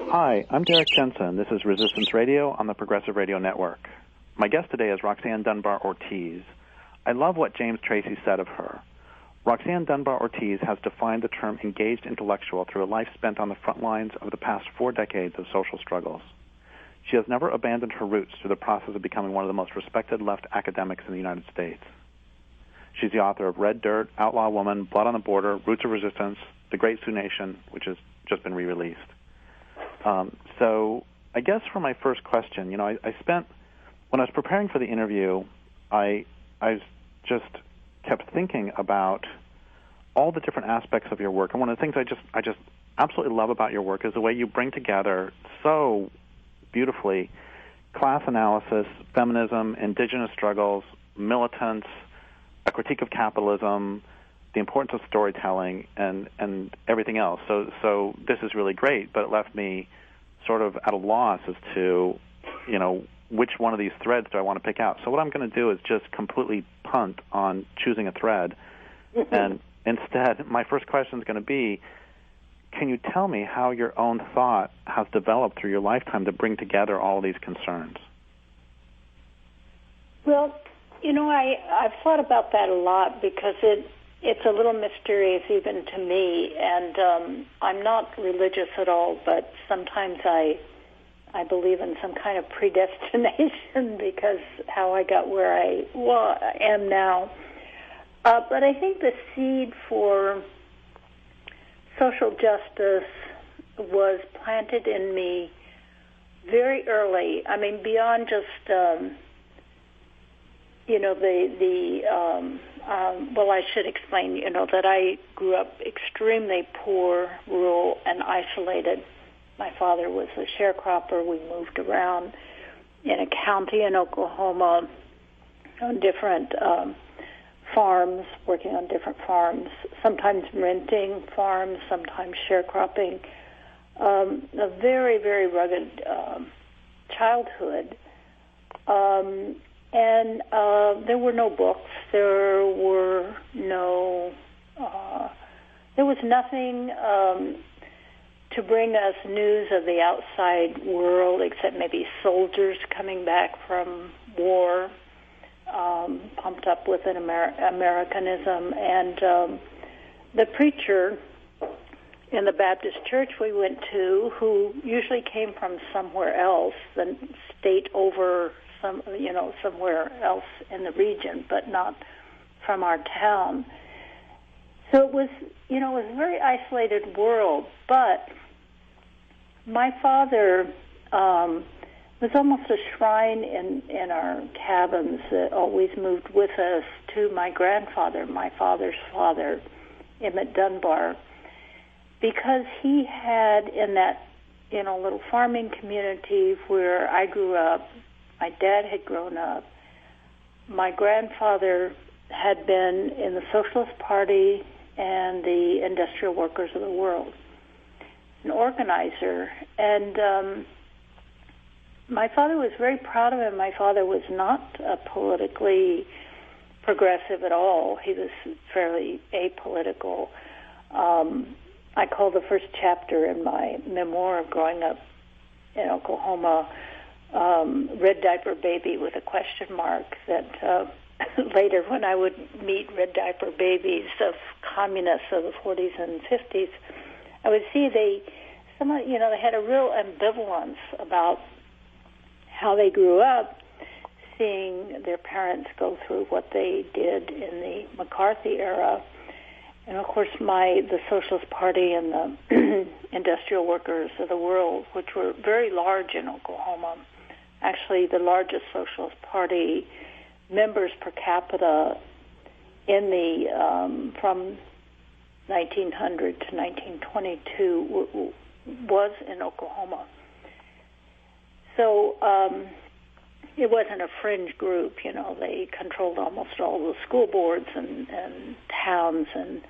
Hi, I'm Derrick Jensen. This is Resistance Radio on the Progressive Radio Network. My guest today is Roxanne Dunbar-Ortiz. I love what James Tracy said of her. Roxanne Dunbar-Ortiz has defined the term engaged intellectual through a life spent on the front lines of the past 4 decades of social struggles. She has never abandoned her roots through the process of becoming one of the most respected left academics in the United States. She's the author of Red Dirt, Outlaw Woman, Blood on the Border, Roots of Resistance, The Great Sioux Nation, which has just been re-released. So I guess for my first question, I spent, when I was preparing for the interview, I just kept thinking about all the different aspects of your work. And one of the things I just absolutely love about your work is the way you bring together so beautifully class analysis, feminism, indigenous struggles, militants, a critique of capitalism, the importance of storytelling, and everything else. So this is really great, but it left me sort of at a loss as to, which one of these threads do I want to pick out. So what I'm going to do is just completely punt on choosing a thread. And instead, my first question is going to be, can you tell me how your own thought has developed through your lifetime to bring together all these concerns? Well, I've thought about that a lot because it's a little mysterious even to me, and I'm not religious at all, but sometimes I believe in some kind of predestination because how I got where I am now. But I think the seed for social justice was planted in me very early. I mean, beyond just I should explain, that I grew up extremely poor, rural, and isolated. My father was a sharecropper. We moved around in a county in Oklahoma on different farms, working on different farms, sometimes renting farms, sometimes sharecropping. A very, very rugged childhood. And there were no books. There was nothing to bring us news of the outside world except maybe soldiers coming back from war, pumped up with an Americanism. And the preacher in the Baptist church we went to, who usually came from somewhere else, the state over somewhere else in the region, but not from our town. So it was a very isolated world. But my father was almost a shrine in our cabins that always moved with us to my grandfather, my father's father, Emmett Dunbar, because he had in that little farming community where I grew up. My dad had grown up. My grandfather had been in the Socialist Party and the Industrial Workers of the World, an organizer. And my father was very proud of him. My father was not politically progressive at all. He was fairly apolitical. I call the first chapter in my memoir of growing up in Oklahoma Red Diaper Baby with a question mark, that later when I would meet red diaper babies of communists of the 40s and 50s, I would see they had a real ambivalence about how they grew up, seeing their parents go through what they did in the McCarthy era. And of course the Socialist Party and the Industrial Workers of the World, which were very large in Oklahoma, actually the largest Socialist Party members per capita in the from 1900 to 1922 was in Oklahoma. So it wasn't a fringe group. They controlled almost all the school boards and towns, and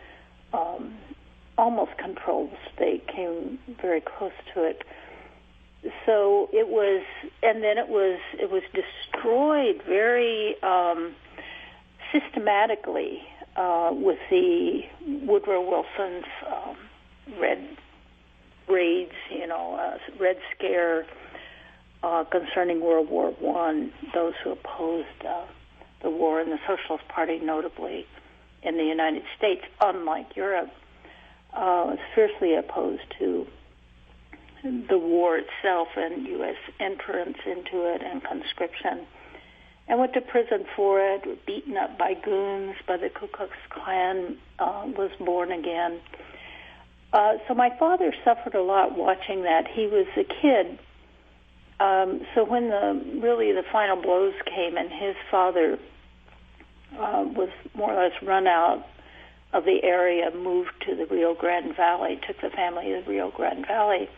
almost controlled the state, came very close to it. So it was, and then it was destroyed very systematically with the Woodrow Wilson's Red raids, Red Scare concerning World War I, those who opposed the war, and the Socialist Party notably in the United States, unlike Europe, was fiercely opposed to the war itself and U.S. entrance into it and conscription, and went to prison for it, were beaten up by goons, by the Ku Klux Klan, was born again. So my father suffered a lot watching that. He was a kid. So when the final blows came and his father was more or less run out of the area, moved to the Rio Grande Valley, took the family to the Rio Grande Valley,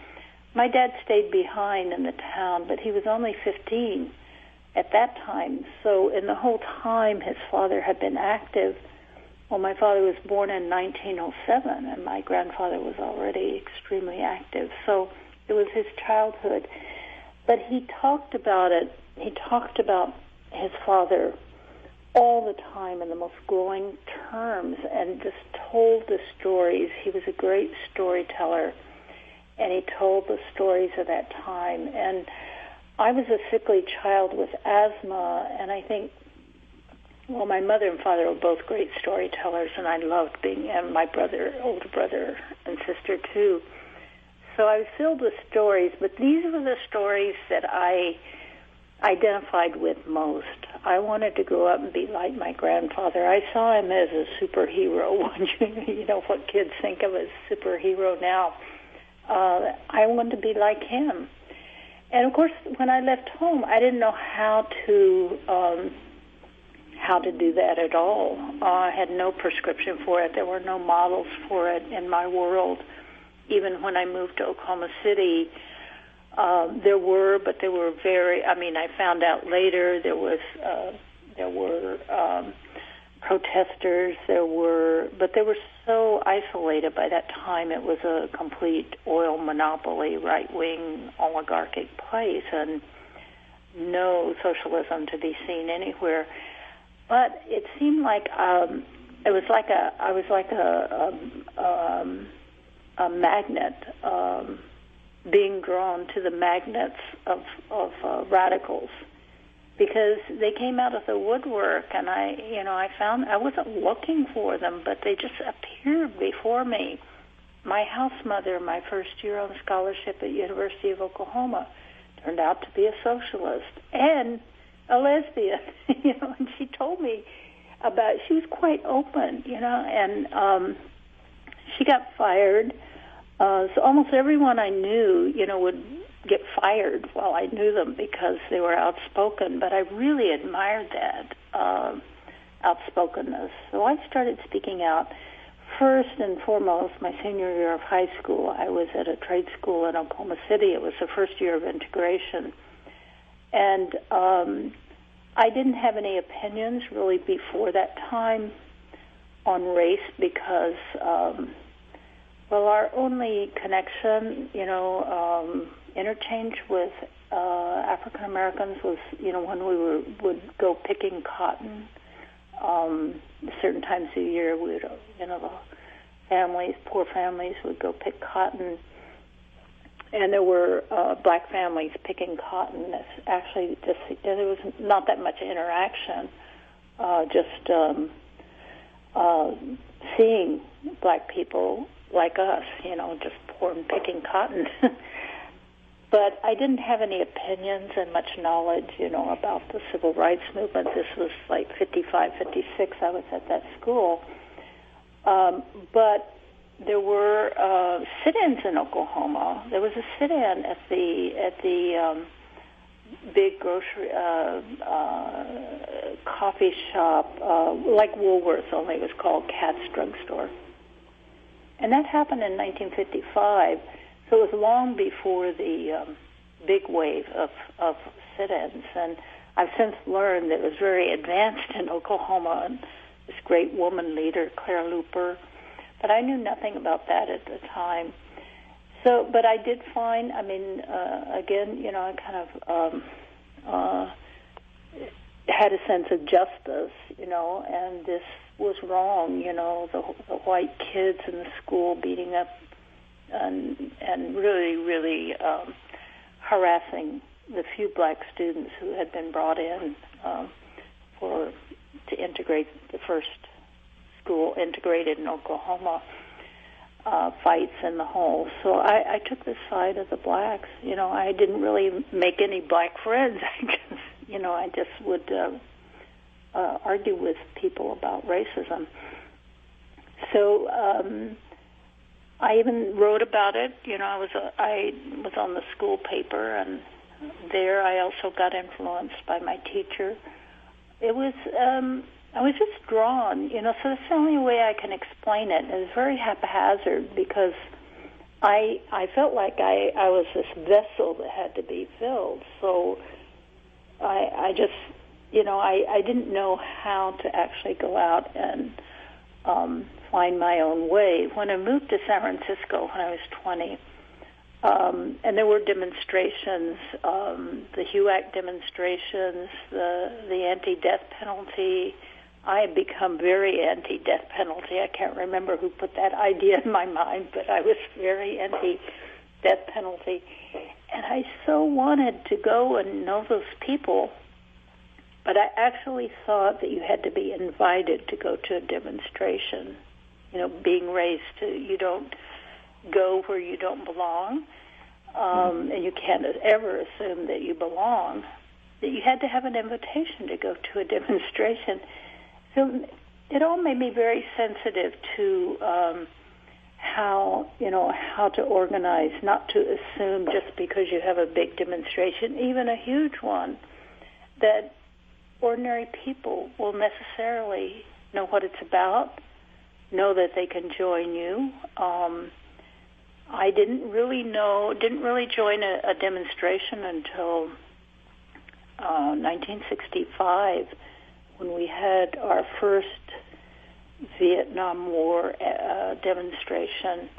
my dad stayed behind in the town, but he was only 15 at that time. So in the whole time his father had been active. Well, my father was born in 1907, and my grandfather was already extremely active. So it was his childhood. But he talked about it. He talked about his father all the time in the most glowing terms and just told the stories. He was a great storyteller, and he told the stories of that time. And I was a sickly child with asthma, and I think, well, my mother and father were both great storytellers, and I loved being, and my older brother and sister too. So I was filled with stories, but these were the stories that I identified with most. I wanted to grow up and be like my grandfather. I saw him as a superhero. You know what kids think of as superhero now. I wanted to be like him. And of course, when I left home, I didn't know how to do that at all. I had no prescription for it. There were no models for it in my world. Even when I moved to Oklahoma City, there were, but they were very. I mean, I found out later there were protesters. But they were so isolated by that time. It was a complete oil monopoly, right-wing oligarchic place, and no socialism to be seen anywhere. But it seemed like I was like a magnet, being drawn to the magnets of radicals, because they came out of the woodwork, and I found I wasn't looking for them, but they just appeared before me. My house mother, my first year on scholarship at University of Oklahoma, turned out to be a socialist and a lesbian, and she told me she was quite open, and she got fired. So almost everyone I knew, would get fired while I knew them because they were outspoken, but I really admired that outspokenness. So I started speaking out. First and foremost, my senior year of high school, I was at a trade school in Oklahoma City. It was the first year of integration. And I didn't have any opinions really before that time on race because, our only connection, interchange with African Americans was, when we would go picking cotton. Certain times of the year, we would, the poor families would go pick cotton. And there were black families picking cotton. Actually, there was not that much interaction, just seeing black people like us, just poor and picking cotton. But I didn't have any opinions and much knowledge, about the civil rights movement. This was like 55, 56. I was at that school. But there were sit-ins in Oklahoma. There was a sit-in at the big grocery coffee shop, like Woolworths, only it was called Katz Drugstore. And that happened in 1955, so it was long before the big wave of sit-ins. And I've since learned that it was very advanced in Oklahoma, and this great woman leader, Claire Looper. But I knew nothing about that at the time. So, but I did find, again, I kind of had a sense of justice, and this was wrong, the white kids in the school beating up and really harassing the few black students who had been brought in to integrate the first school integrated in Oklahoma, fights in the hall. So I took the side of the blacks. I didn't really make any black friends. I just would argue with people about racism. So I even wrote about it. I was on the school paper, and there I also got influenced by my teacher. It was I was just drawn, so that's the only way I can explain it. It was very haphazard because I felt like I was this vessel that had to be filled. So I just, I didn't know how to actually go out and find my own way. When I moved to San Francisco when I was 20, and there were demonstrations, the HUAC demonstrations, the anti-death penalty. I had become very anti-death penalty. I can't remember who put that idea in my mind, but I was very anti-death penalty. And I so wanted to go and know those people, but I actually thought that you had to be invited to go to a demonstration. Being raised to, you don't go where you don't belong, and you can't ever assume that you belong, that you had to have an invitation to go to a demonstration. So it all made me very sensitive to how to organize, not to assume just because you have a big demonstration, even a huge one, that ordinary people will necessarily know what it's about, know that they can join you. I didn't really join a demonstration until 1965, when we had our first Vietnam War demonstration,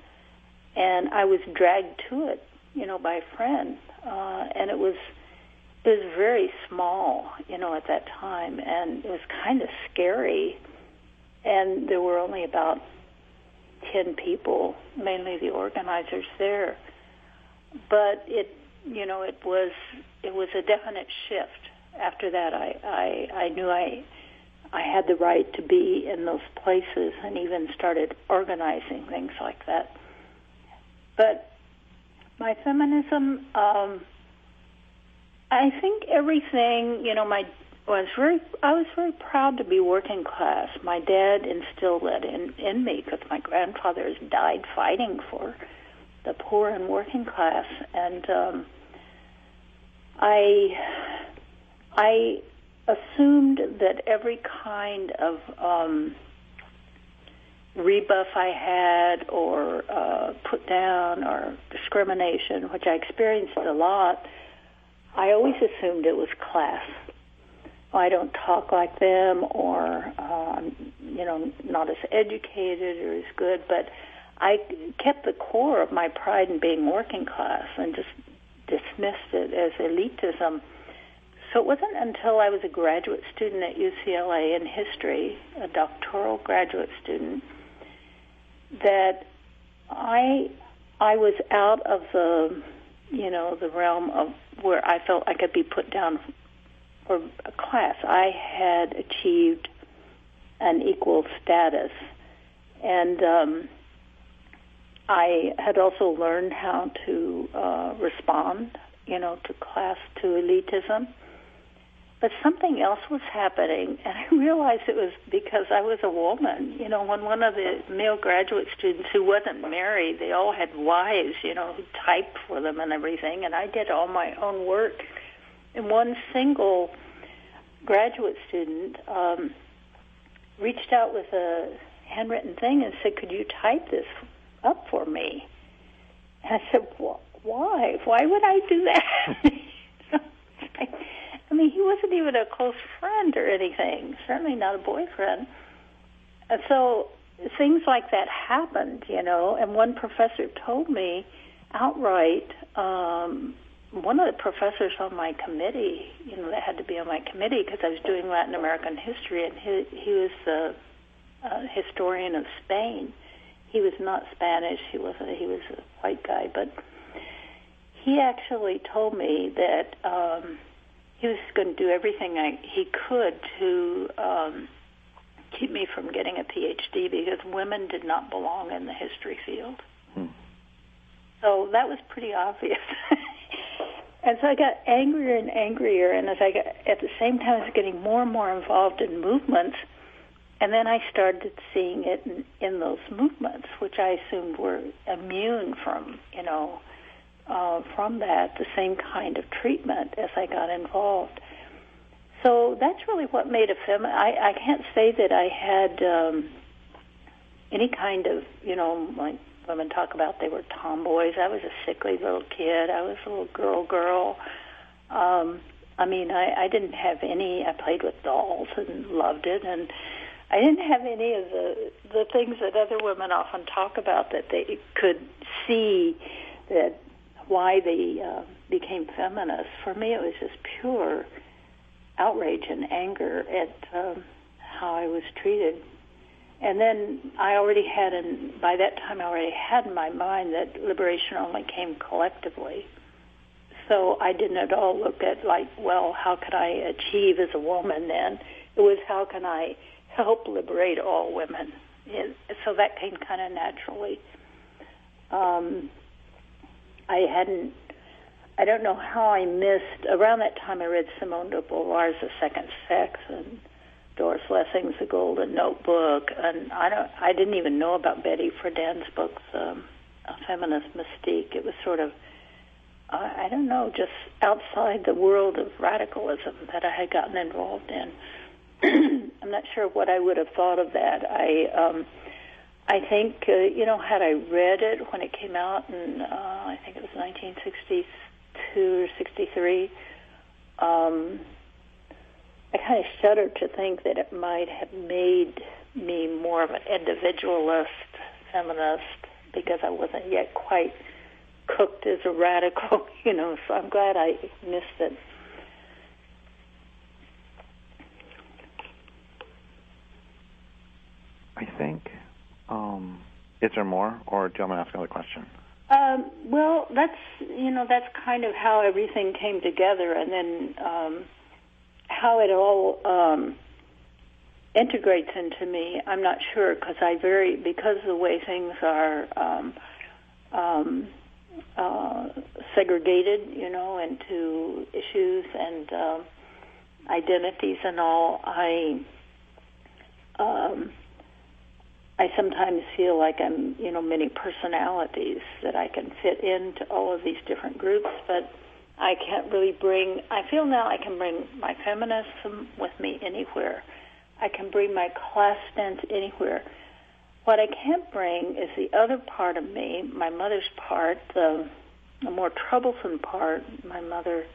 and I was dragged to it, by a friend, and it was very small, at that time, and it was kind of scary, and there were only about 10 people, mainly the organizers there, but it was a definite shift. After that, I knew I had the right to be in those places, and even started organizing things like that. But my feminism, I think everything, I was very proud to be working class. My dad instilled that in me, because my grandfather has died fighting for the poor and working class, and I assumed that every kind of rebuff I had, or put down, or discrimination, which I experienced a lot, I always assumed it was class. I don't talk like them, or not as educated or as good, but I kept the core of my pride in being working class and just dismissed it as elitism. So it wasn't until I was a graduate student at UCLA in history, a doctoral graduate student, that I was out of the realm of where I felt I could be put down for a class. I had achieved an equal status, and I had also learned how to respond, to class, to elitism. But something else was happening, and I realized it was because I was a woman. When one of the male graduate students who wasn't married, they all had wives, who typed for them and everything, and I did all my own work. And one single graduate student reached out with a handwritten thing and said, "Could you type this up for me?" And I said, "Why? Why would I do that?" I mean, he wasn't even a close friend or anything, certainly not a boyfriend. And so things like that happened, and one professor told me outright, one of the professors on my committee, that had to be on my committee because I was doing Latin American history, and he was the historian of Spain. he was not Spanish. He was a white guy, but he actually told me that he was going to do everything he could to keep me from getting a PhD because women did not belong in the history field. So that was pretty obvious. And so I got angrier and angrier, and at the same time I was getting more and more involved in movements, and then I started seeing it in those movements, which I assumed were immune from, from that, the same kind of treatment as I got involved. So that's really what made a feminist. I can't say that I had any kind of, like women talk about they were tomboys. I was a sickly little kid. I was a little girl. I didn't have any. I played with dolls and loved it, and I didn't have any of the things that other women often talk about that they could see that why they became feminists. For me, it was just pure outrage and anger at how I was treated. And then by that time I already had in my mind that liberation only came collectively. So I didn't at all look at how could I achieve as a woman then? It was how can I help liberate all women? So that came kind of naturally. I don't know how I missed, around that time I read Simone De Beauvoir's The Second Sex and Doris Lessing's The Golden Notebook, and I didn't even know about Betty Friedan's books, A Feminist Mystique. It was sort of, just outside the world of radicalism that I had gotten involved in. I'm not sure what I would have thought of that. I think, had I read it when it came out in, I think it was 1962 or 63, I kind of shudder to think that it might have made me more of an individualist feminist because I wasn't yet quite cooked as a radical, so I'm glad I missed it. I think, is there more, or do you want me to ask another question? Well, that's kind of how everything came together, and then how it all integrates into me, I'm not sure, because because of the way things are segregated, into issues and identities and all, I sometimes feel like I'm, many personalities that I can fit into all of these different groups, but I can't really I feel now I can bring my feminism with me anywhere. I can bring my class stance anywhere. What I can't bring is the other part of me, my mother's part, the more troublesome part, my mother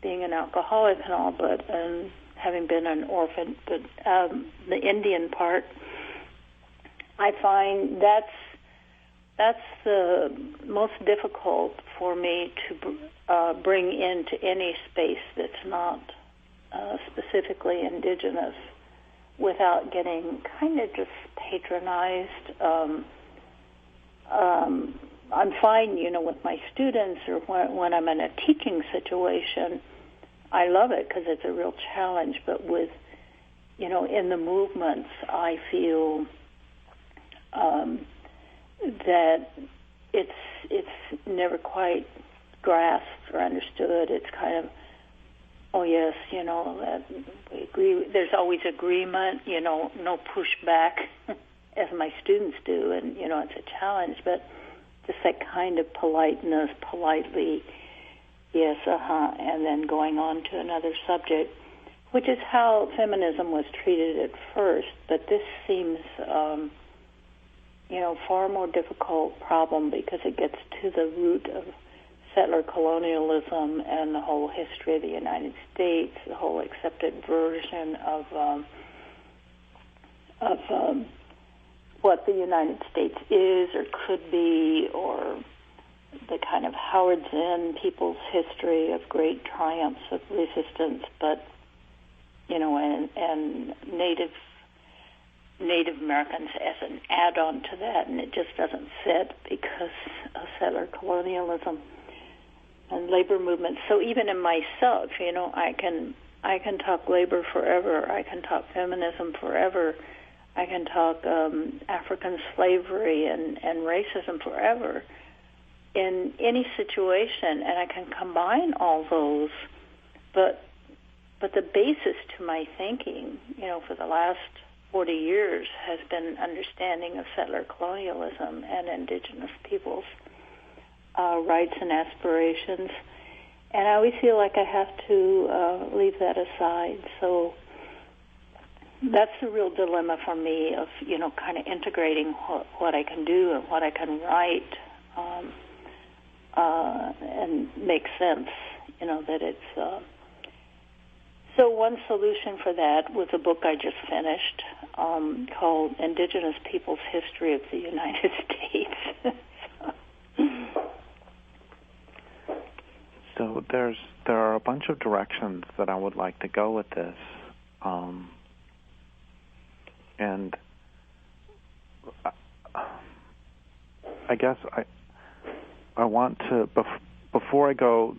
being an alcoholic and all, and having been an orphan, but the Indian part, I find that's the most difficult for me to bring into any space that's not specifically indigenous without getting kind of just patronized. I'm fine, with my students or when I'm in a teaching situation. I love it because it's a real challenge, but with, in the movements, I feel that it's never quite grasped or understood. It's kind of, oh yes, that we agree. There's always agreement, no pushback, as my students do, and it's a challenge. But just that kind of politeness, politely, yes, and then going on to another subject, which is how feminism was treated at first. But this seems far more difficult problem because it gets to the root of settler colonialism and the whole history of the United States, the whole accepted version of what the United States is or could be, or the kind of Howard Zinn people's history of great triumphs of resistance, but and Native Native Americans as an add-on to that, and it just doesn't fit because of settler colonialism and labor movements. So even in myself, I can talk labor forever. I can talk feminism forever. I can talk African slavery and racism forever in any situation, and I can combine all those. But the basis to my thinking, for the last 40 years has been understanding of settler colonialism and indigenous peoples' rights and aspirations. And I always feel like I have to leave that aside. So that's the real dilemma for me of, kind of integrating what I can do and what I can write and make sense, that it's... So one solution for that was a book I just finished called Indigenous Peoples' History of the United States. So there are a bunch of directions that I would like to go with this. And I guess I want to, before I go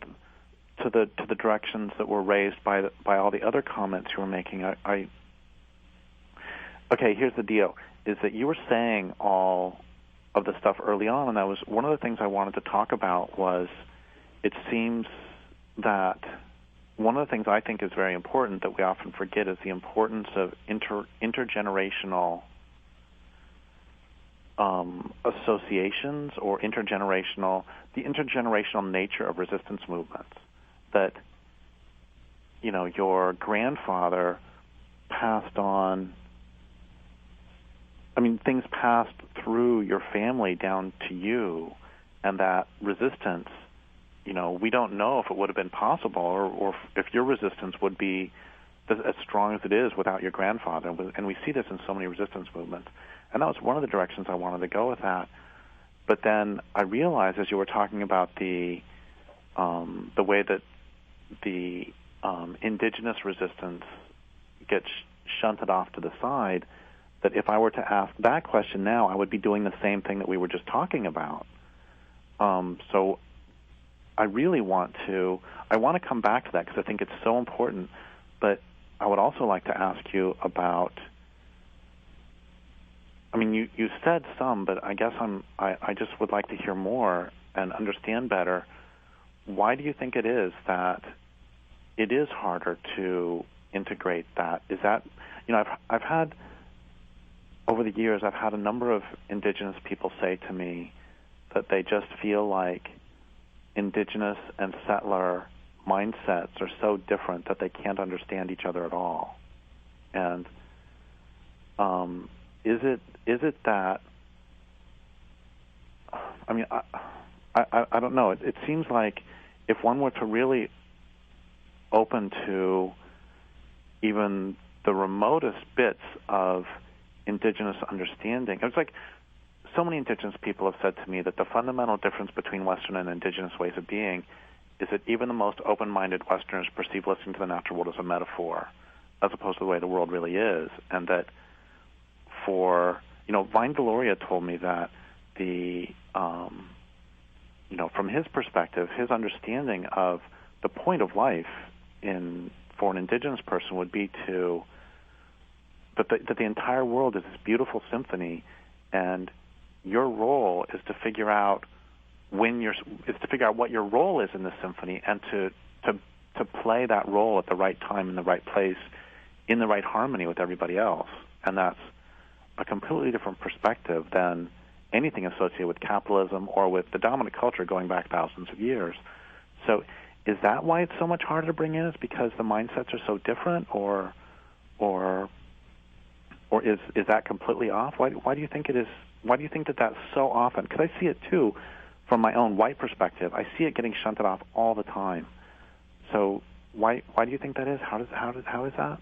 to the directions that were raised by all the other comments you were making, okay, here's the deal, is that you were saying all of the stuff early on, and that was one of the things I wanted to talk about was it seems that one of the things I think is very important that we often forget is the importance of intergenerational associations or the intergenerational nature of resistance movements. That, your grandfather passed on, things passed through your family down to you, and that resistance, we don't know if it would have been possible or if your resistance would be as strong as it is without your grandfather. And we see this in so many resistance movements. And that was one of the directions I wanted to go with that. But then I realized as you were talking about the way that the indigenous resistance gets shunted off to the side, that if I were to ask that question now, I would be doing the same thing that we were just talking about. So I really want to come back to that because I think it's so important, but I would also like to ask you about, you said some, but I guess I just would like to hear more and understand better. Why do you think it is that it is harder to integrate that? Is that, I've had, over the years, I've had a number of indigenous people say to me that they just feel like indigenous and settler mindsets are so different that they can't understand each other at all. And is it that, I don't know. It seems like if one were to really open to even the remotest bits of indigenous understanding, it's like so many indigenous people have said to me that the fundamental difference between Western and indigenous ways of being is that even the most open-minded Westerners perceive listening to the natural world as a metaphor as opposed to the way the world really is. And that for, Vine Deloria told me that from his perspective, his understanding of the point of life for an indigenous person would be that the entire world is this beautiful symphony, and your role is to figure out what your role is in the symphony, and to play that role at the right time in the right place, in the right harmony with everybody else. And that's a completely different perspective than anything associated with capitalism or with the dominant culture going back thousands of years. So is that why it's so much harder to bring in? Is because the mindsets are so different, or is that completely off? Why do you think it is? Why do you think that that's so often? Because I see it too from my own white perspective. I see it getting shunted off all the time. So why do you think that is? How is that?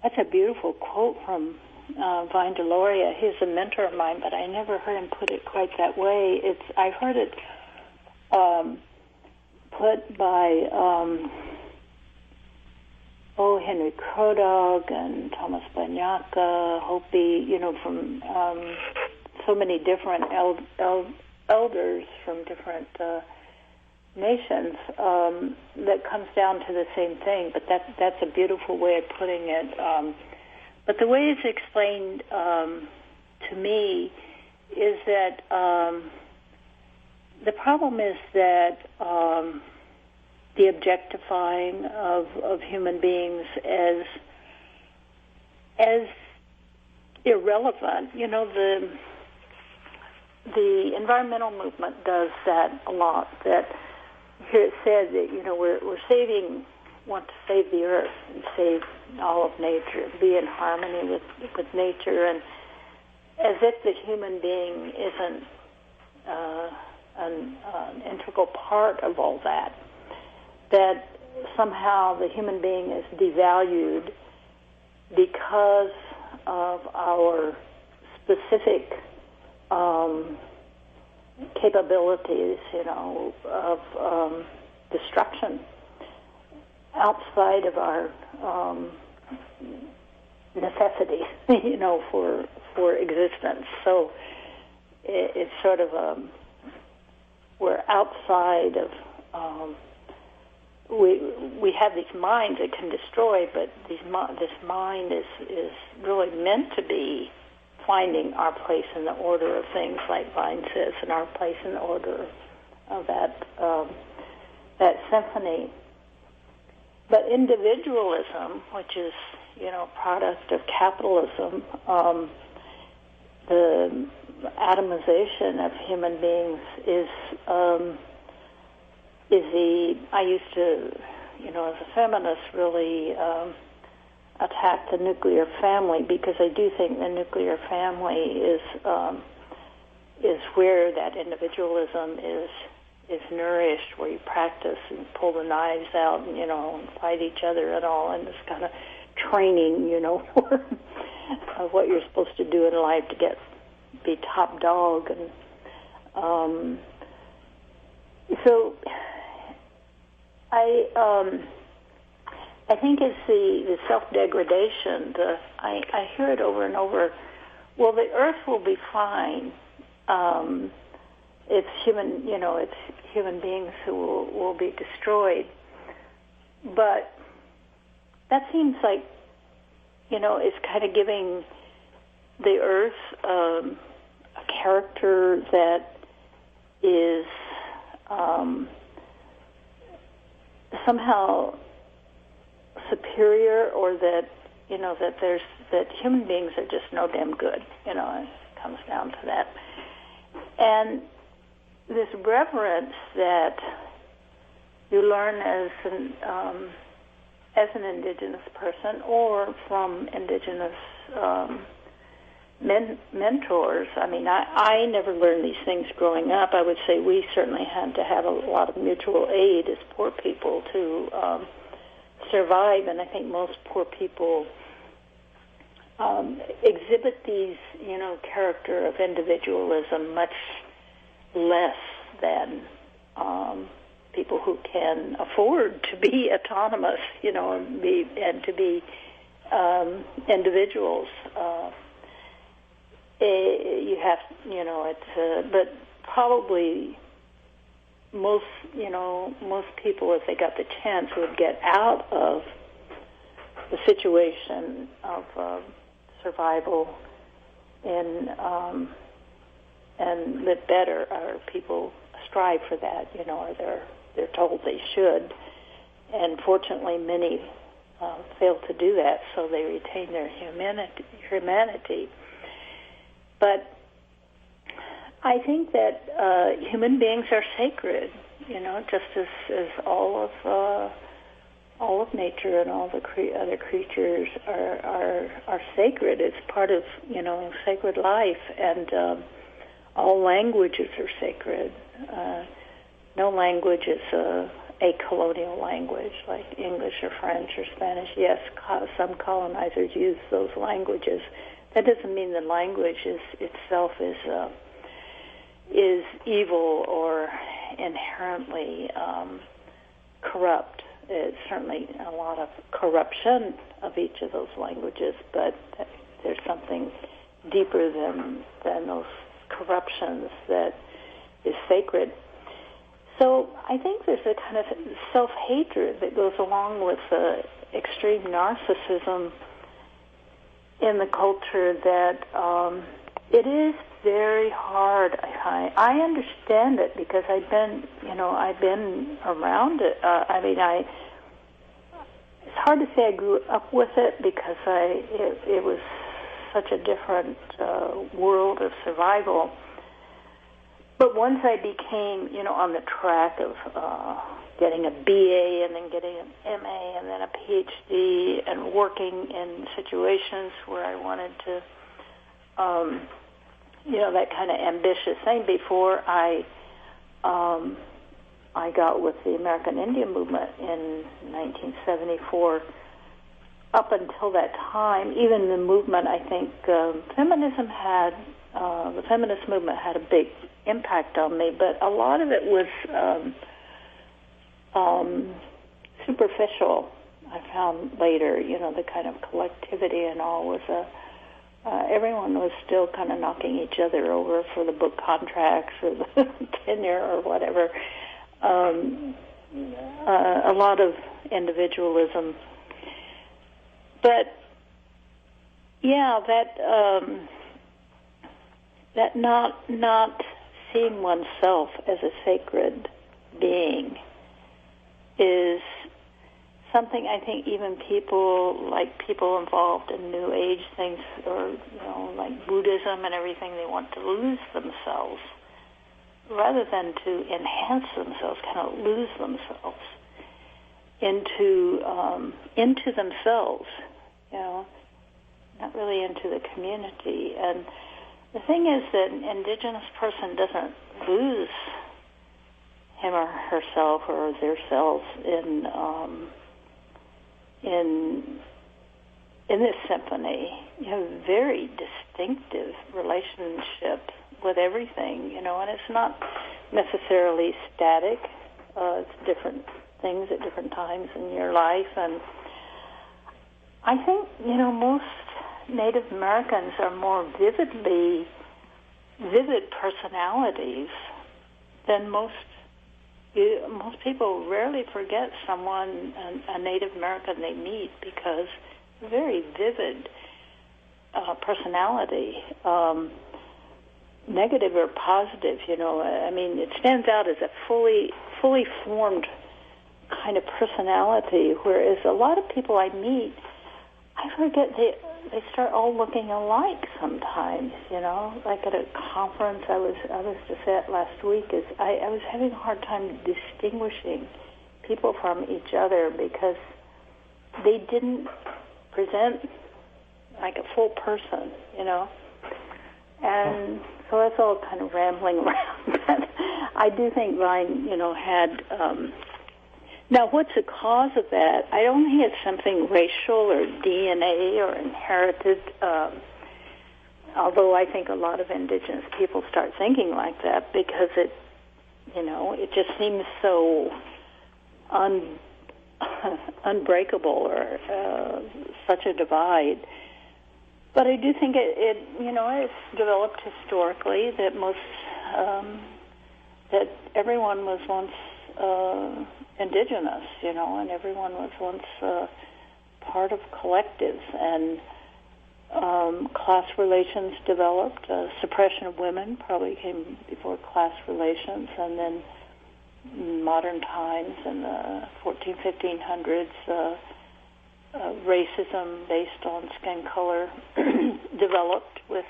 That's a beautiful quote from Vine Deloria. He's a mentor of mine, but I never heard him put it quite that way. I've heard it put by Henry Crodog and Thomas Banyaka, Hopi, from so many different elders from different nations, that comes down to the same thing. But that's a beautiful way of putting it. But the way it's explained to me is that the problem is that the objectifying of human beings as irrelevant. The environmental movement does that a lot. That here it said that we're want to save the earth and save all of nature, be in harmony with nature, and as if the human being isn't an integral part of all that. That somehow the human being is devalued because of our specific capabilities, of destruction outside of our necessities, for existence. So it's sort of we're outside of. We have these minds that can destroy, but this mind is really meant to be finding our place in the order of things, like Vine says, and our place in the order of that symphony. But individualism, which is product of capitalism, the atomization of human beings is I used to, as a feminist, really attack the nuclear family, because I do think the nuclear family is where that individualism is nourished, where you practice and pull the knives out and, and fight each other and all, and this kind of training, of what you're supposed to do in life to be top dog. And so I think it's the self-degradation. I hear it over and over. Well, the earth will be fine. It's human beings who will be destroyed. But that seems like, it's kind of giving the earth a character that is somehow superior, or that that human beings are just no damn good. It comes down to that. And this reverence that you learn as an indigenous person, or from indigenous mentors. I mean, I never learned these things growing up. I would say we certainly had to have a lot of mutual aid as poor people to survive, and I think most poor people exhibit these, character of individualism much less than people who can afford to be autonomous, and to be individuals. You have, but probably most people, if they got the chance, would get out of the situation of survival and live better. Or people strive for that, or they're told they should. And fortunately, many fail to do that, so they retain their humanity. But I think that human beings are sacred, just as all of nature and all the other creatures are sacred. It's part of sacred life, and all languages are sacred. No language is a colonial language like English or French or Spanish. Yes, some colonizers use those languages. That doesn't mean the language itself is evil or inherently corrupt. it's certainly a lot of corruption of each of those languages, but there's something deeper than those corruptions that is sacred. So I think there's a kind of self-hatred that goes along with the extreme narcissism in the culture that it is very hard. I understand it because I've been around it. It's hard to say I grew up with it because it was such a different world of survival. But once I became, on the track of getting a BA and then getting an MA and then a PhD and working in situations where I wanted to, that kind of ambitious thing before I got with the American Indian movement in 1974. Up until that time, even the movement, I think, the feminist movement had a big impact on me, but a lot of it was superficial. I found later, the kind of collectivity and all was everyone was still kind of knocking each other over for the book contracts or the tenure or whatever. A lot of individualism. But yeah, that not seeing oneself as a sacred being is something I think even people involved in New Age things or, like Buddhism and everything, they want to lose themselves rather than to enhance themselves, kind of lose themselves into themselves, not really into the community. And the thing is that an Indigenous person doesn't lose him or herself or theirselves in this symphony. You have a very distinctive relationship with everything, and it's not necessarily static. It's different things at different times in your life, and I think most Native Americans are more vivid personalities than most people. Rarely forget someone, a Native American they meet, because very vivid personality, negative or positive. It stands out as a fully formed kind of personality, whereas a lot of people I meet, I forget they start all looking alike sometimes, like at a conference I was just at last week, I was having a hard time distinguishing people from each other because they didn't present like a full person, and so that's all kind of rambling around. But I do think Vine, had now, what's the cause of that? I don't think it's something racial or DNA or inherited, although I think a lot of Indigenous people start thinking like that because it just seems so unbreakable or such a divide. But I do think it's developed historically that that everyone was once Indigenous, and everyone was once part of collectives, and class relations developed. Suppression of women probably came before class relations, and then modern times in the 1500s, racism based on skin color developed with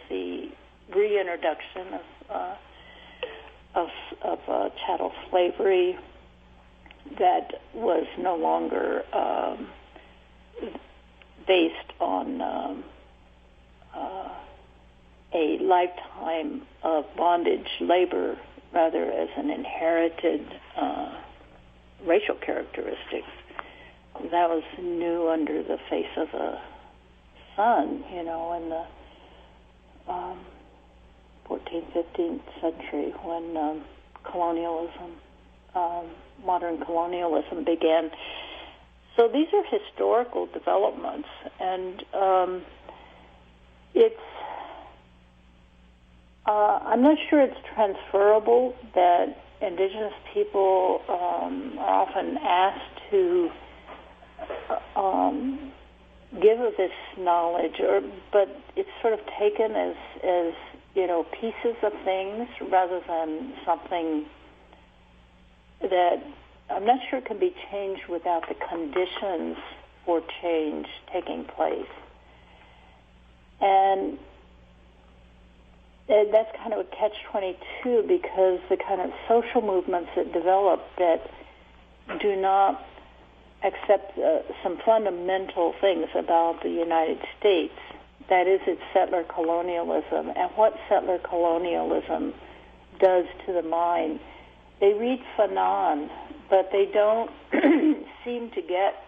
the reintroduction of chattel slavery that was no longer based on a lifetime of bondage labor, rather as an inherited racial characteristic. That was new under the face of the sun, in the 14th, 15th century when colonialism modern colonialism began. So these are historical developments, and I'm not sure it's transferable that Indigenous people are often asked to give of this knowledge, but it's sort of taken as pieces of things rather than something that I'm not sure can be changed without the conditions for change taking place. And that's kind of a catch-22, because the kind of social movements that develop that do not accept some fundamental things about the United States, that is, its settler colonialism, and what settler colonialism does to the mind. They read Fanon, but they don't seem to get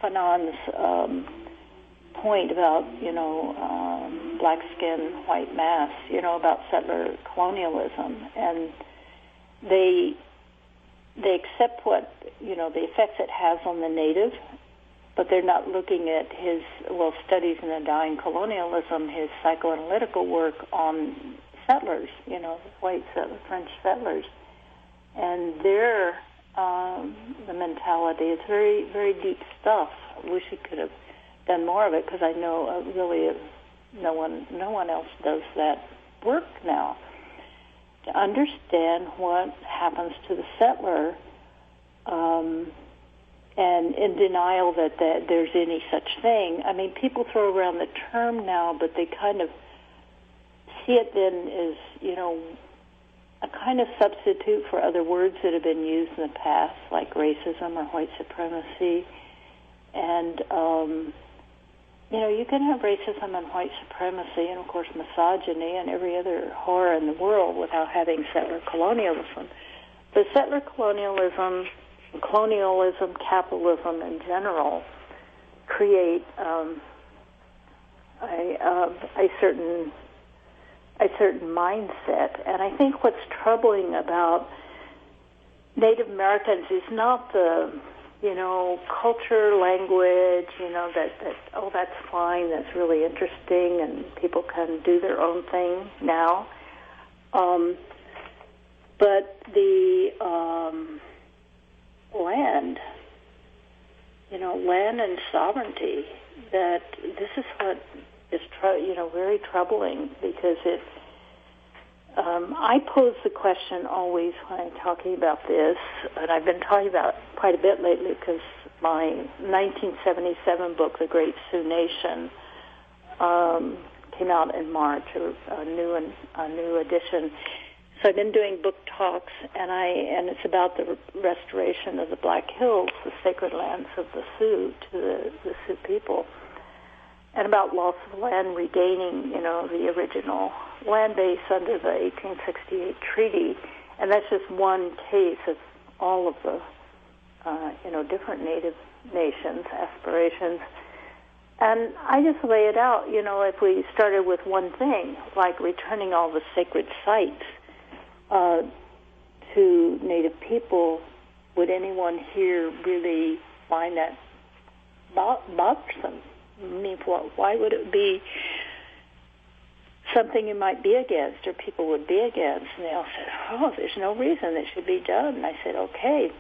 Fanon's point about, black skin, white mass, about settler colonialism. And they accept what, the effects it has on the native, but they're not looking at his, studies in Dying Colonialism, his psychoanalytical work on settlers, white settlers, French settlers. And their, the mentality is very, very deep stuff. I wish he could have done more of it, because I know really no one else does that work now. To understand what happens to the settler, and in denial that there's any such thing. I mean, people throw around the term now, but they kind of see it then as, a kind of substitute for other words that have been used in the past, like racism or white supremacy. And, you can have racism and white supremacy and, of course, misogyny and every other horror in the world without having settler colonialism. But settler colonialism, capitalism in general, create a certain mindset. And I think what's troubling about Native Americans is not the culture, language, that's fine, that's really interesting, and people can do their own thing now. But the land, land and sovereignty, that this is what is, very troubling, because it, I pose the question always when I'm talking about this, and I've been talking about it quite a bit lately, because my 1977 book, The Great Sioux Nation, came out in March, a new edition. So I've been doing book talks, and it's about the restoration of the Black Hills, the sacred lands of the Sioux, to the Sioux people, and about loss of land, regaining, the original land base under the 1868 treaty. And that's just one case of all of the, different Native nations' aspirations. And I just lay it out, if we started with one thing, like returning all the sacred sites to Native people, would anyone here really find that bothersome? I mean, why would it be something you might be against or people would be against? And they all said, there's no reason it should be done. And I said, okay,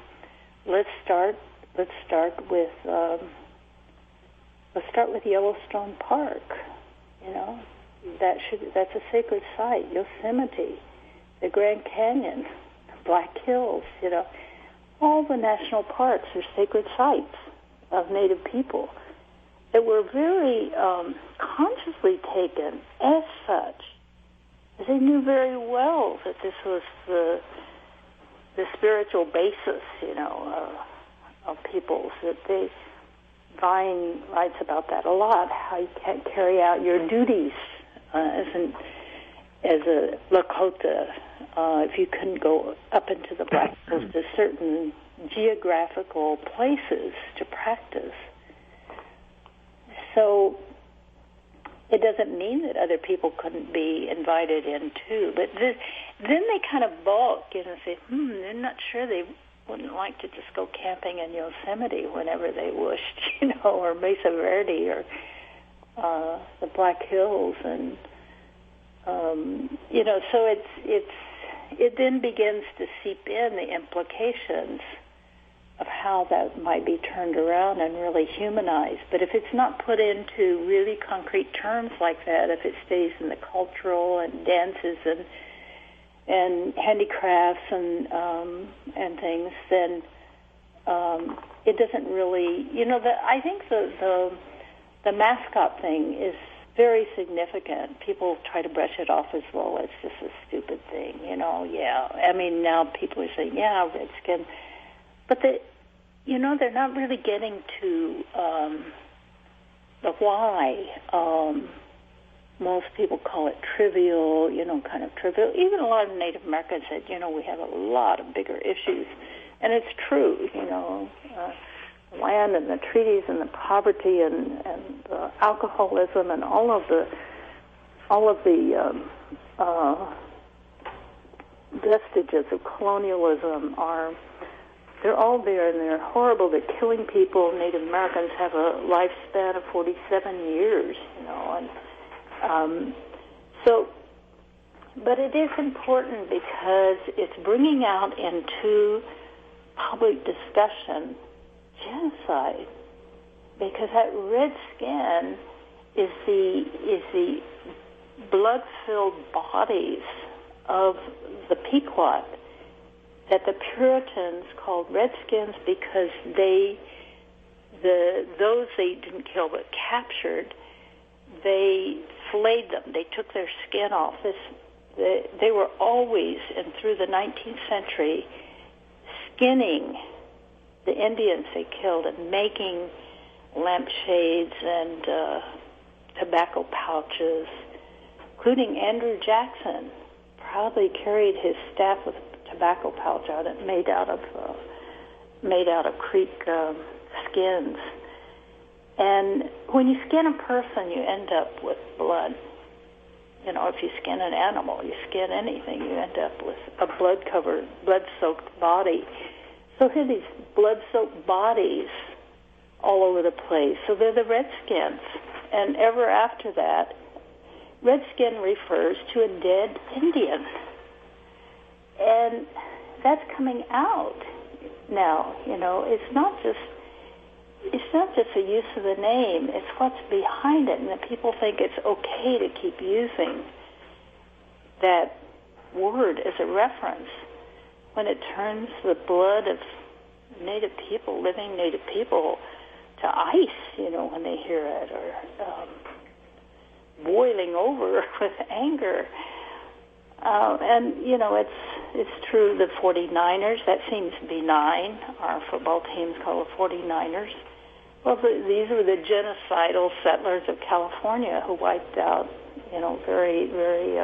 let's start with Yellowstone Park. That's a sacred site. Yosemite, the Grand Canyon, the Black Hills, all the national parks are sacred sites of Native people that were very consciously taken as such. They knew very well that this was the spiritual basis, of peoples. That Vine writes about that a lot. How you can't carry out your duties as a Lakota if you couldn't go up into the Black Hills to certain geographical places to practice. So it doesn't mean that other people couldn't be invited in too. But then they kind of balk, and say, they're not sure they wouldn't like to just go camping in Yosemite whenever they wished, or Mesa Verde, or the Black Hills, and so it then begins to seep in the implications of how that might be turned around and really humanized. But if it's not put into really concrete terms like that, if it stays in the cultural and dances and handicrafts and things, then it doesn't really, I think the mascot thing is very significant. People try to brush it off as, well, it's just a stupid thing, yeah. I mean, now people are saying, yeah, Redskin. But they're not really getting to the why. Most people call it trivial, kind of trivial. Even a lot of Native Americans said, we have a lot of bigger issues. And it's true, the land and the treaties and the poverty and the alcoholism and all of the vestiges of colonialism they're all there, and they're horrible. They're killing people. Native Americans have a lifespan of 47 years, and but it is important because it's bringing out into public discussion genocide, because that red skin is the blood-filled bodies of the Pequot that the Puritans called Redskins because those they didn't kill but captured, they flayed them. They took their skin off. They were always, and through the 19th century, skinning the Indians they killed and making lampshades and tobacco pouches, including Andrew Jackson probably carried his staff with tobacco pouch on it, made out of Creek skins. And when you skin a person, you end up with blood. If you skin an animal, you skin anything, you end up with a blood-soaked body. So here are these blood-soaked bodies all over the place. So they're the Redskins. And ever after that, Redskin refers to a dead Indian. And that's coming out now. It's not just a use of the name. It's what's behind it, and that people think it's okay to keep using that word as a reference when it turns the blood of living Native people, to ice. When they hear it, or boiling over with anger. And it's true, the 49ers, that seems benign. Our football team's called the 49ers. Well, these were the genocidal settlers of California who wiped out, very, very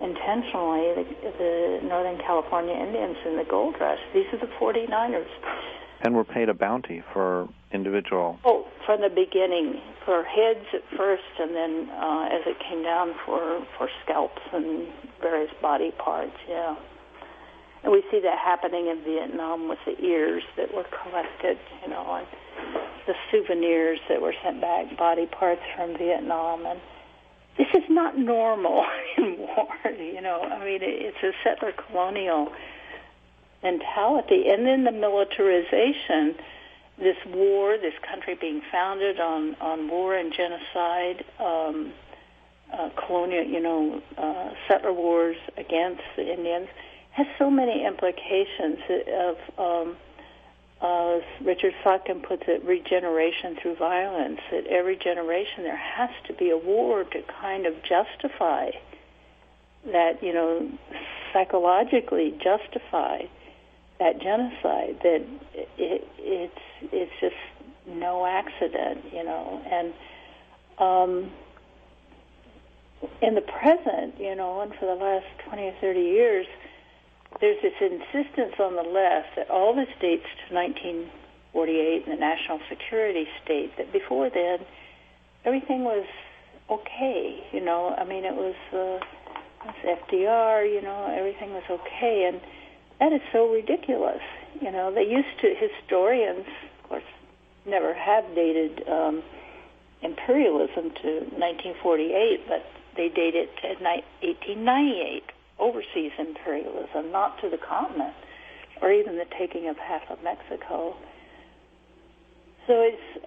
intentionally the Northern California Indians in the gold rush. These are the 49ers. And were paid a bounty for individual... Oh, from the beginning, for heads at first, and then as it came down for scalps and various body parts, yeah. And we see that happening in Vietnam with the ears that were collected, and the souvenirs that were sent back, body parts from Vietnam. And this is not normal in war, it's a settler colonial mentality. And then the militarization, this war, this country being founded on war and genocide, colonial, settler wars against the Indians, has so many implications of, as Richard Sotkin puts it, regeneration through violence. At every generation there has to be a war to kind of justify that, psychologically justify that genocide, that it's just no accident, and in the present, and for the last 20 or 30 years, there's this insistence on the left that all the states to 1948, the national security state, that before then everything was okay. You know, I mean, it was FDR. You know, everything was okay, and that is so ridiculous. You know, they used to, historians, of course, never have dated imperialism to 1948, but they date it to 1898, overseas imperialism, not to the continent, or even the taking of half of Mexico. So it's...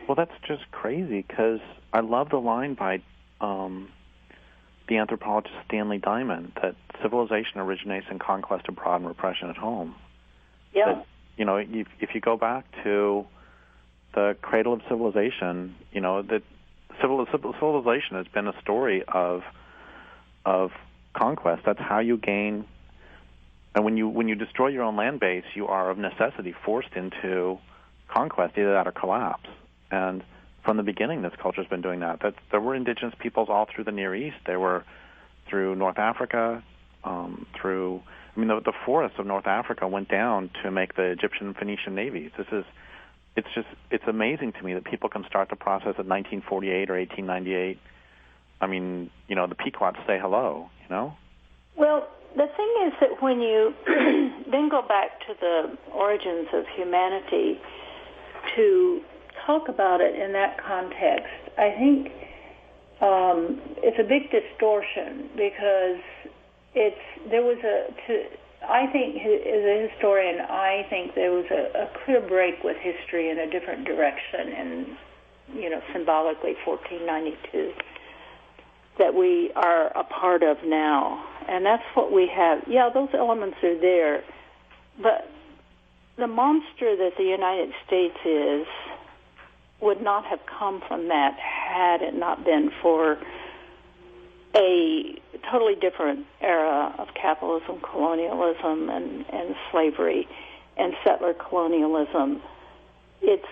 well, that's just crazy, because I love the line by the anthropologist Stanley Diamond that civilization originates in conquest abroad and repression at home. Yeah. That, you know, if you go back to the cradle of civilization, you know, that civilization has been a story of conquest. That's how you gain. And when you destroy your own land base, you are of necessity forced into conquest, either that or collapse. And from the beginning, this culture has been doing that. There were indigenous peoples all through the Near East. They were through North Africa, the forests of North Africa went down to make the Egyptian and Phoenician navies. It's amazing to me that people can start the process at 1948 or 1898. I mean, you know, the Pequots say hello, you know? Well, the thing is that when you then go back to the origins of humanity to talk about it in that context, I think it's a big distortion, because I think, as a historian, I think there was a clear break with history in a different direction, and, you know, symbolically 1492, that we are a part of now. And that's what we have. Yeah, those elements are there, but the monster that the United States is would not have come from that had it not been for a totally different era of capitalism, colonialism, and slavery, and settler colonialism. It's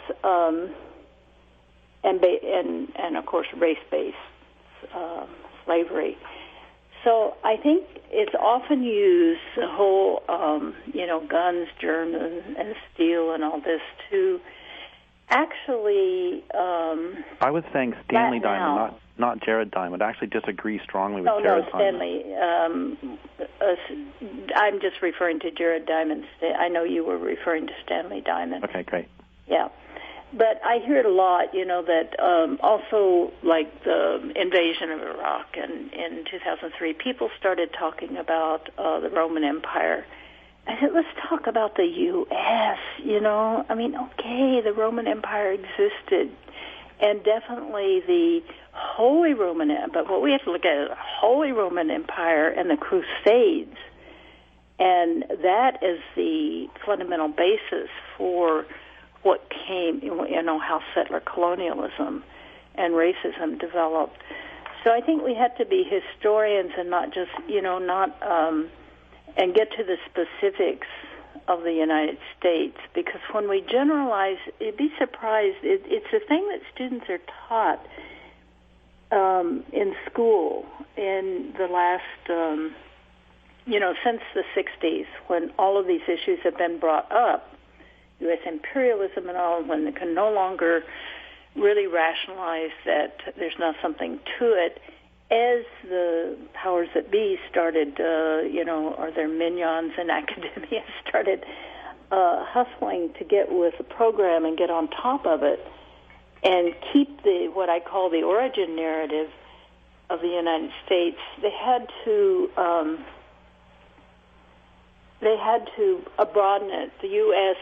and of course race-based slavery. So I think it's often used, the whole guns, germs, and steel, and all this, to actually. I was saying Stanley Diamond, not Jared Diamond. I actually disagree strongly with Jared Stanley. Diamond. I'm just referring to Jared Diamond. I know you were referring to Stanley Diamond. Okay, great. Yeah. But I hear it a lot, you know, that also, like the invasion of Iraq in 2003, people started talking about the Roman Empire. I said, let's talk about the U.S., you know. I mean, okay, the Roman Empire existed, and definitely the Holy Roman Empire, but what we have to look at is the Holy Roman Empire and the Crusades, and that is the fundamental basis for what came, you know, how settler colonialism and racism developed. So I think we have to be historians and not just, you know, and get to the specifics of the United States, because when we generalize, you'd be surprised. It's a thing that students are taught in school in the last, since the 60s, when all of these issues have been brought up, U.S. imperialism and all, when they can no longer really rationalize that there's not something to it, as the powers that be started, or their minions in academia started hustling to get with the program and get on top of it and keep what I call the origin narrative of the United States, they had to broaden it. The U.S.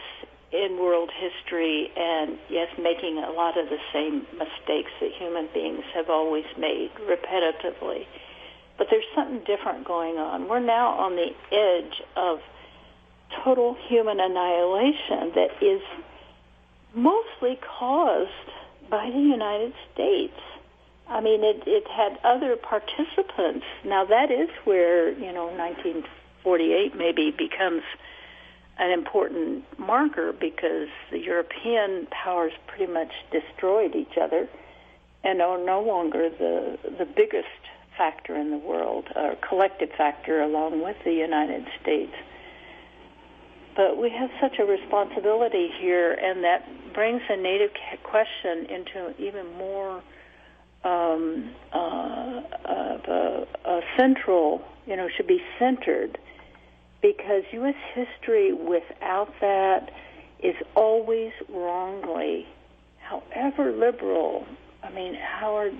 in world history, and yes, making a lot of the same mistakes that human beings have always made repetitively. But there's something different going on. We're now on the edge of total human annihilation that is mostly caused by the United States. I mean, it had other participants. Now that is where, 1948 maybe becomes an important marker, because the European powers pretty much destroyed each other and are no longer the biggest factor in the world, or collective factor along with the United States. But we have such a responsibility here, and that brings a Native question into even more a central, should be centered, because U.S. history without that is always wrongly, however liberal. I mean, Howard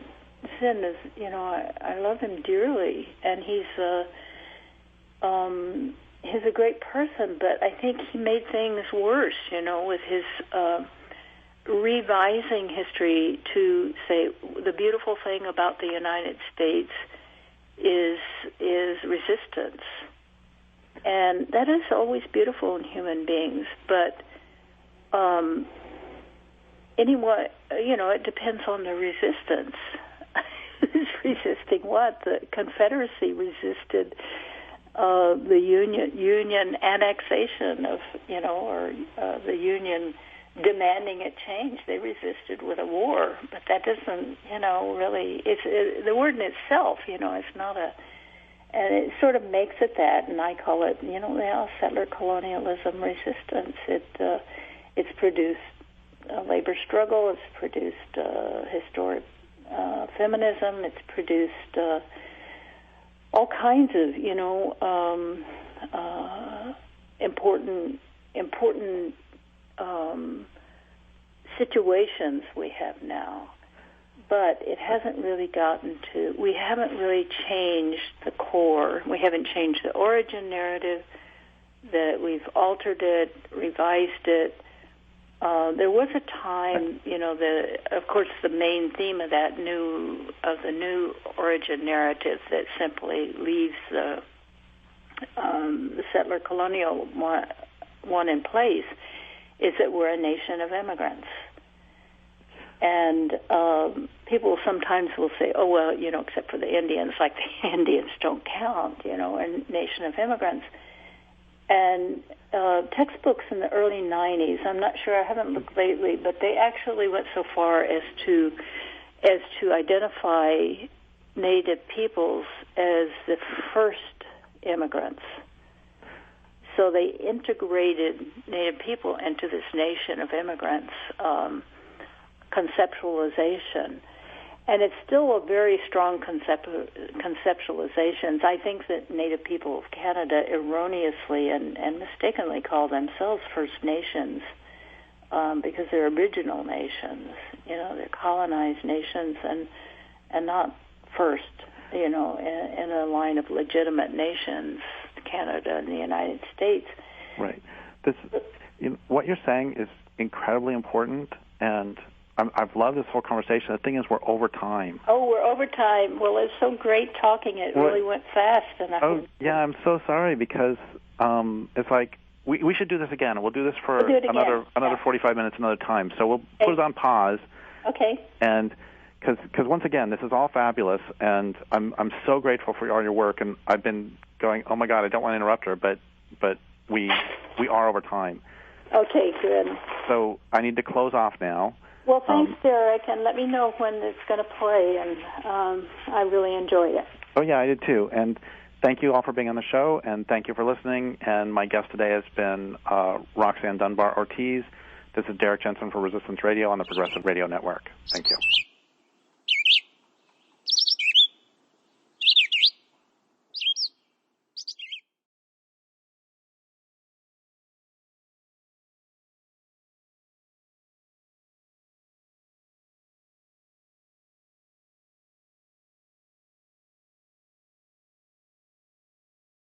Zinn is, I love him dearly, and he's a great person, but I think he made things worse, with his revising history to say the beautiful thing about the United States is resistance. And that is always beautiful in human beings, but anyway, it depends on the resistance. Who's resisting what? The Confederacy resisted the Union annexation of, or the Union demanding a change. They resisted with a war, but that doesn't, really. It's the word in itself. It's not a. And it sort of makes it that, and I call it, settler colonialism resistance. It's produced labor struggle. It's produced historic feminism. It's produced all kinds of, important situations we have now. But it hasn't really we haven't really changed the core. We haven't changed the origin narrative, that we've altered it, revised it. There was a time, of course, the main theme of the new origin narrative that simply leaves the settler colonial one in place is that we're a nation of immigrants. And people sometimes will say, oh, well, except for the Indians, like the Indians don't count, a nation of immigrants. And textbooks in the early 90s, I'm not sure, I haven't looked lately, but they actually went so far as to identify Native peoples as the first immigrants. So they integrated Native people into this nation of immigrants, conceptualization. And it's still a very strong conceptualization. I think that Native people of Canada erroneously and mistakenly call themselves First Nations because they're aboriginal nations. They're colonized nations and not first, in a line of legitimate nations, Canada and the United States. Right. What you're saying is incredibly important, and I've loved this whole conversation. The thing is, we're over time. Oh, we're over time. Well, it's so great talking. It really went fast. And I'm so sorry, because it's like we should do this again. We'll do this for another 45 minutes another time. So we'll put it on pause. Okay. And because once again, this is all fabulous, and I'm so grateful for all your work. And I've been going, oh my God, I don't want to interrupt her, but we are over time. Okay, good. So I need to close off now. Well, thanks, Derrick, and let me know when it's going to play, and I really enjoyed it. Oh, yeah, I did too. And thank you all for being on the show, and thank you for listening. And my guest today has been Roxanne Dunbar-Ortiz. This is Derrick Jensen for Resistance Radio on the Progressive Radio Network. Thank you.